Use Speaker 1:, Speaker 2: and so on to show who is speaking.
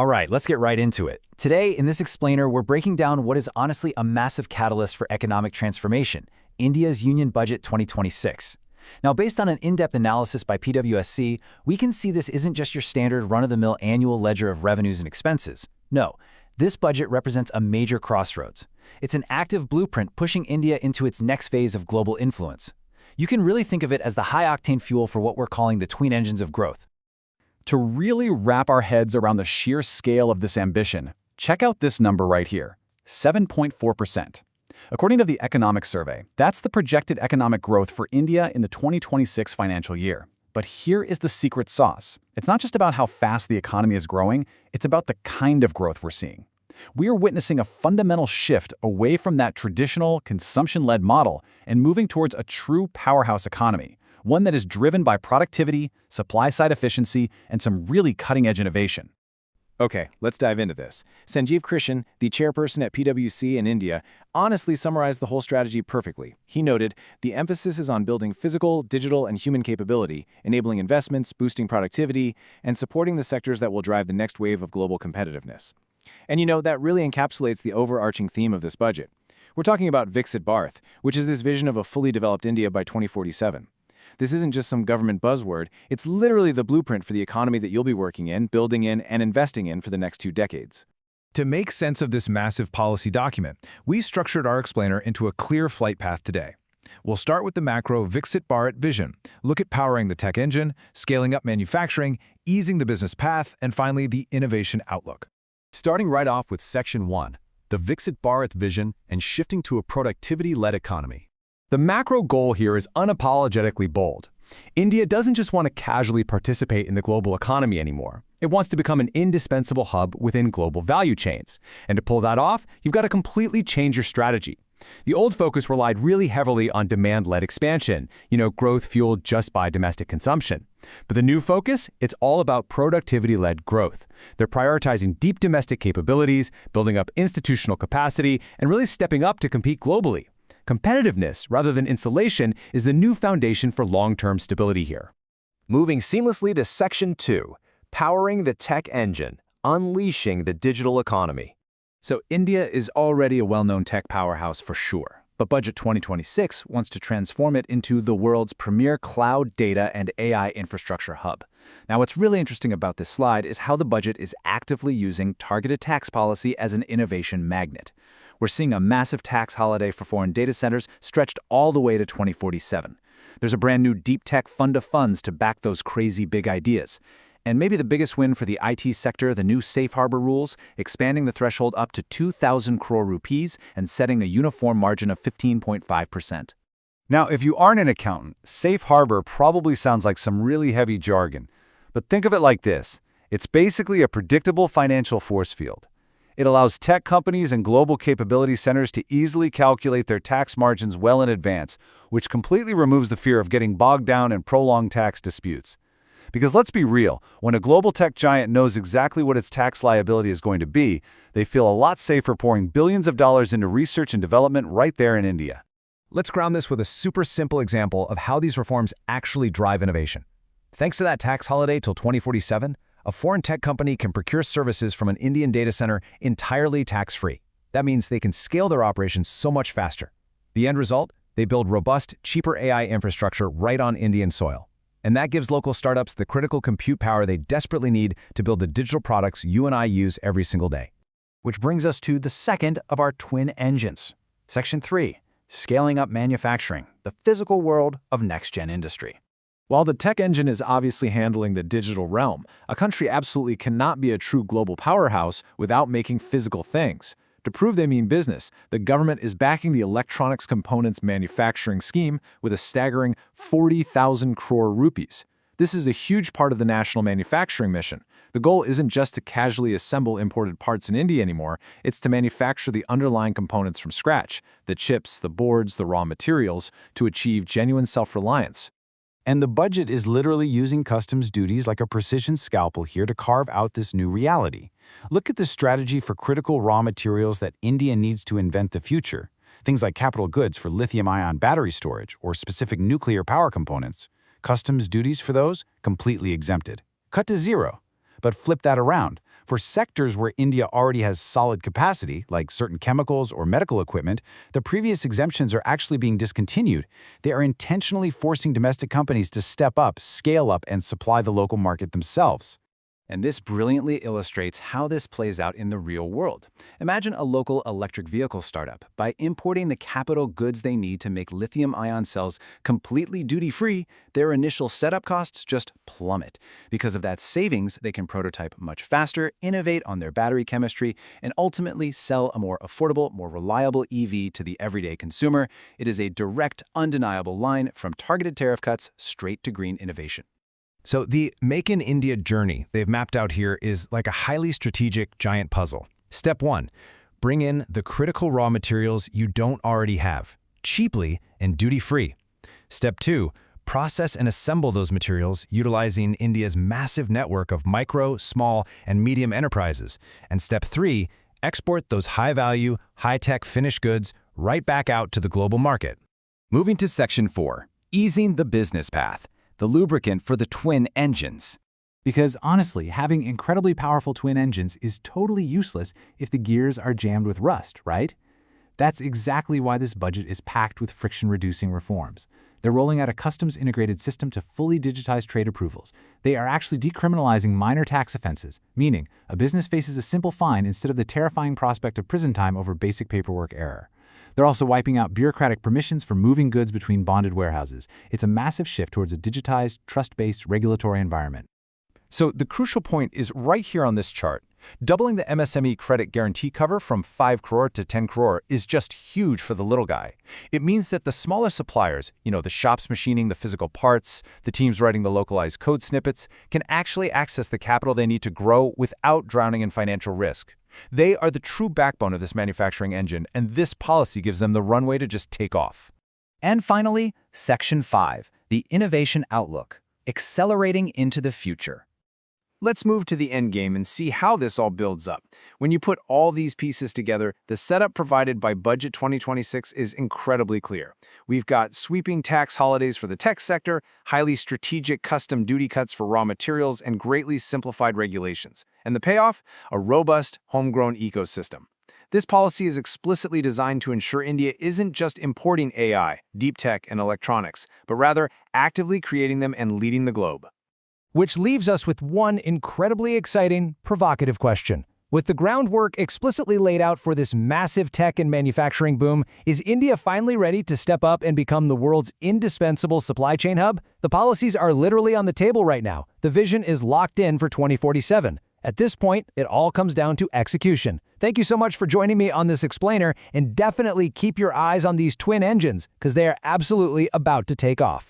Speaker 1: All right, let's get right into it. Today, in this explainer, we're breaking down what is honestly a massive catalyst for economic transformation, India's Union Budget 2026. Now, based on an in-depth analysis by PwC, we can see this isn't just your standard run-of-the-mill annual ledger of revenues and expenses. No, this budget represents a major crossroads. It's an active blueprint pushing India into its next phase of global influence. You can really think of it as the high-octane fuel for what we're calling the twin engines of growth.
Speaker 2: To really wrap our heads around the sheer scale of this ambition, check out this number right here, 7.4%. According to the Economic Survey, that's the projected economic growth for India in the 2026 financial year. But here is the secret sauce. It's not just about how fast the economy is growing, it's about the kind of growth we're seeing. We are witnessing a fundamental shift away from that traditional consumption-led model and moving towards a true powerhouse economy, one that is driven by productivity, supply-side efficiency, and some really cutting-edge innovation.
Speaker 3: Okay, let's dive into this. Sanjeev Krishan, the chairperson at PwC in India, honestly summarized the whole strategy perfectly. He noted, the emphasis is on building physical, digital, and human capability, enabling investments, boosting productivity, and supporting the sectors that will drive the next wave of global competitiveness. And that really encapsulates the overarching theme of this budget. We're talking about Viksit Bharat, which is this vision of a fully developed India by 2047. This isn't just some government buzzword, it's literally the blueprint for the economy that you'll be working in, building in, and investing in for the next 2 decades.
Speaker 4: To make sense of this massive policy document, we structured our explainer into a clear flight path today. We'll start with the macro Viksit Bharat vision, look at powering the tech engine, scaling up manufacturing, easing the business path, and finally the innovation outlook.
Speaker 5: Starting right off with Section 1, the Viksit Bharat vision and shifting to a productivity-led economy. The macro goal here is unapologetically bold. India doesn't just want to casually participate in the global economy anymore. It wants to become an indispensable hub within global value chains. And to pull that off, you've got to completely change your strategy. The old focus relied really heavily on demand-led expansion, growth fueled just by domestic consumption. But the new focus, it's all about productivity-led growth. They're prioritizing deep domestic capabilities, building up institutional capacity, and really stepping up to compete globally. Competitiveness, rather than insulation, is the new foundation for long-term stability here.
Speaker 6: Moving seamlessly to Section 2, powering the tech engine, unleashing the digital economy.
Speaker 1: So India is already a well-known tech powerhouse for sure, but Budget 2026 wants to transform it into the world's premier cloud data and AI infrastructure hub. Now, what's really interesting about this slide is how the budget is actively using targeted tax policy as an innovation magnet. We're seeing a massive tax holiday for foreign data centers stretched all the way to 2047. There's a brand new deep tech fund of funds to back those crazy big ideas. And maybe the biggest win for the IT sector, the new safe harbor rules, expanding the threshold up to 2,000 crore rupees and setting a uniform margin of 15.5%.
Speaker 2: Now, if you aren't an accountant, safe harbor probably sounds like some really heavy jargon. But think of it like this. It's basically a predictable financial force field. It allows tech companies and global capability centers to easily calculate their tax margins well in advance, which completely removes the fear of getting bogged down in prolonged tax disputes. Because let's be real, when a global tech giant knows exactly what its tax liability is going to be, they feel a lot safer pouring billions of dollars into research and development right there in India.
Speaker 4: Let's ground this with a super simple example of how these reforms actually drive innovation. Thanks to that tax holiday till 2047, a foreign tech company can procure services from an Indian data center entirely tax-free. That means they can scale their operations so much faster. The end result? They build robust, cheaper AI infrastructure right on Indian soil. And that gives local startups the critical compute power they desperately need to build the digital products you and I use every single day.
Speaker 1: Which brings us to the second of our twin engines. Section 3, scaling up manufacturing, the physical world of next-gen industry.
Speaker 3: While the tech engine is obviously handling the digital realm, a country absolutely cannot be a true global powerhouse without making physical things. To prove they mean business, the government is backing the electronics components manufacturing scheme with a staggering 40,000 crore rupees. This is a huge part of the national manufacturing mission. The goal isn't just to casually assemble imported parts in India anymore, it's to manufacture the underlying components from scratch, the chips, the boards, the raw materials, to achieve genuine self-reliance.
Speaker 7: And the budget is literally using customs duties like a precision scalpel here to carve out this new reality. Look at the strategy for critical raw materials that India needs to invent the future. Things like capital goods for lithium-ion battery storage or specific nuclear power components. Customs duties for those completely exempted. Cut to zero. But flip that around. For sectors where India already has solid capacity, like certain chemicals or medical equipment, the previous exemptions are actually being discontinued. They are intentionally forcing domestic companies to step up, scale up, and supply the local market themselves.
Speaker 1: And this brilliantly illustrates how this plays out in the real world. Imagine a local electric vehicle startup. By importing the capital goods they need to make lithium-ion cells completely duty-free, their initial setup costs just plummet. Because of that savings, they can prototype much faster, innovate on their battery chemistry, and ultimately sell a more affordable, more reliable EV to the everyday consumer. It is a direct, undeniable line from targeted tariff cuts straight to green innovation.
Speaker 4: So the Make in India journey they've mapped out here is like a highly strategic giant puzzle. Step 1, bring in the critical raw materials you don't already have, cheaply and duty-free. Step 2, process and assemble those materials utilizing India's massive network of micro, small, and medium enterprises. And Step 3, export those high-value, high-tech finished goods right back out to the global market.
Speaker 2: Moving to Section 4, easing the business path, the lubricant for the twin engines.
Speaker 8: Because honestly, having incredibly powerful twin engines is totally useless if the gears are jammed with rust, right? That's exactly why this budget is packed with friction-reducing reforms. They're rolling out a customs integrated system to fully digitize trade approvals. They are actually decriminalizing minor tax offenses, meaning a business faces a simple fine instead of the terrifying prospect of prison time over basic paperwork error. They're also wiping out bureaucratic permissions for moving goods between bonded warehouses. It's a massive shift towards a digitized, trust-based regulatory environment.
Speaker 3: So the crucial point is right here on this chart. Doubling the MSME credit guarantee cover from 5 crore to 10 crore is just huge for the little guy. It means that the smaller suppliers, the shops machining the physical parts, the teams writing the localized code snippets, can actually access the capital they need to grow without drowning in financial risk. They are the true backbone of this manufacturing engine, and this policy gives them the runway to just take off.
Speaker 1: And finally, Section 5, the innovation outlook, accelerating into the future.
Speaker 3: Let's move to the end game and see how this all builds up. When you put all these pieces together, the setup provided by Budget 2026 is incredibly clear. We've got sweeping tax holidays for the tech sector, highly strategic custom duty cuts for raw materials, and greatly simplified regulations. And the payoff? A robust, homegrown ecosystem. This policy is explicitly designed to ensure India isn't just importing AI, deep tech, and electronics, but rather actively creating them and leading the globe.
Speaker 4: Which leaves us with one incredibly exciting, provocative question. With the groundwork explicitly laid out for this massive tech and manufacturing boom, is India finally ready to step up and become the world's indispensable supply chain hub? The policies are literally on the table right now. The vision is locked in for 2047. At this point, it all comes down to execution. Thank you so much for joining me on this explainer, and definitely keep your eyes on these twin engines, because they are absolutely about to take off.